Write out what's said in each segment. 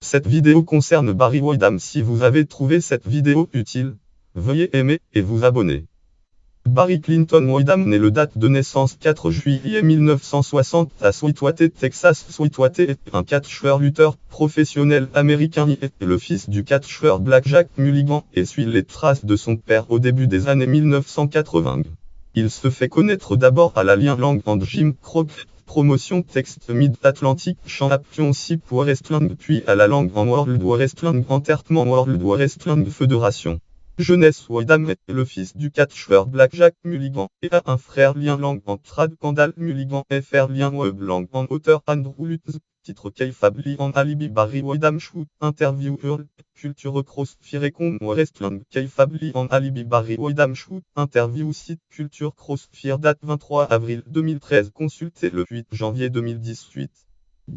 Cette vidéo concerne Barry Windham. Si vous avez trouvé cette vidéo utile, veuillez aimer et vous abonner. Barry Clinton Windham naît le date de naissance 4 juillet 1960 à Sweetwater, Texas. Sweetwater est un catcheur-lutteur professionnel américain. Il est le fils du catcheur Black Jack Mulligan et suit les traces de son père au début des années 1980. Il se fait connaître d'abord à l'Alliance and Jim Crockett Promotion Text Mid-Atlantic Championship Wrestling, puis à la Long en World Wrestling Entertainment World Wrestling Federation. Jeunesse. Windham est le fils du catcheur Black Jack Mulligan et a un frère Liam Lang en trad. Kendall Mulligan et frère Liam Webb Lang en auteur. Andrew Lutz. Titre Kayfabe Lee en alibi. Barry Windham Shoot. Interview Earl. Culture Cross Firecon Wrestling. Kayfabe Lee en alibi. Barry Windham Shoot. Interview site Culture Cross Fire. Date 23 avril 2013. Consulté le 8 janvier 2018.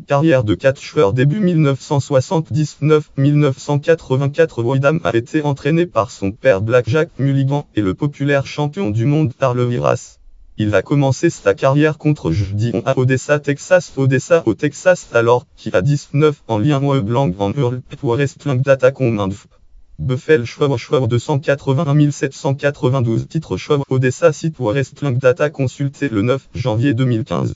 Carrière de catcheur. Début 1979-1984. Windham a été entraîné par son père Black Jack Mulligan et le populaire champion du monde Harley Race. Il a commencé sa carrière contre Judy à Odessa, Texas, au Texas, alors qu'il a 19 ans. Liam Webb Lang en Earl Wrestling. Data Command Buffalo Show 281 792. Titre Show Odessa Site Wrestling. Data consulté le 9 janvier 2015.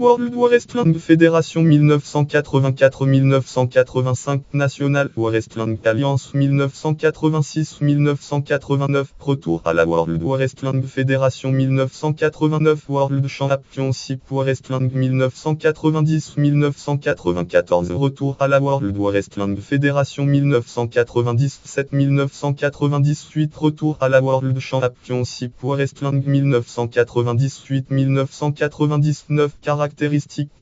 World Wrestling Federation 1984-1985, National Wrestling Alliance 1986-1989, retour à la World Wrestling Federation 1989, World Championship Wrestling 1990-1994, retour à la World Wrestling Federation 1997-1998, retour à la World Championship Wrestling 1998-1999, caractéristiques,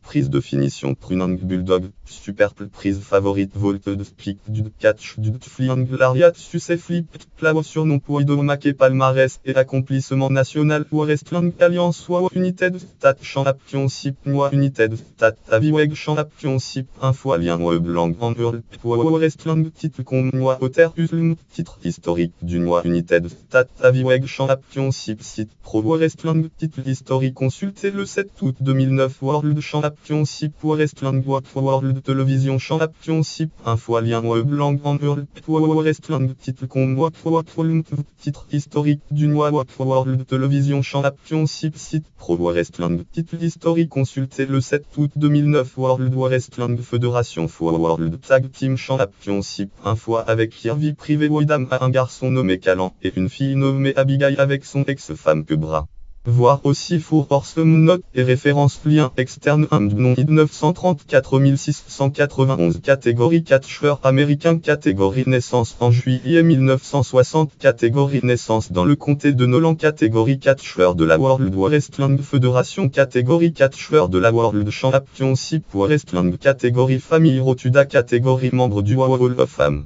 prise de finition, pruning bulldog, super prise favorite, vaulted split, du catch, du flying lariat, succès flip, plau surnom pour Idomake palmarès et accomplissement national, Wrestling Alliance, United Stat Championship, United Stat Heavyweight Championship, un fois lien blanc en World Wrestling, titre con Otter Uslum, titre historique du United Stat Heavyweight Championship, site Pro Wrestling, titre historique consulté le 7 août 2009, World Championship Wrestling, World Television Championship, un fois lien blanc en World Wrestling, titre con titre historique du World Television Championship, site Pro Wrestling, titre historique consulté le 7 août 2009, World Wrestling Federation World Tag Team Championship, un fois avec vie privée. Windham a un garçon nommé Callan et une fille nommée Abigail avec son ex-femme Quebra. Voir aussi Four Horsemen note et référence lien externe nom 934 691 catégorie catcheur américain catégorie naissance en juillet 1960 catégorie naissance dans le comté de Nolan catégorie catcheur de la World Wrestling Federation catégorie catcheur de la World Championship Wrestling catégorie famille Rotuda catégorie membre du Hall of Fame.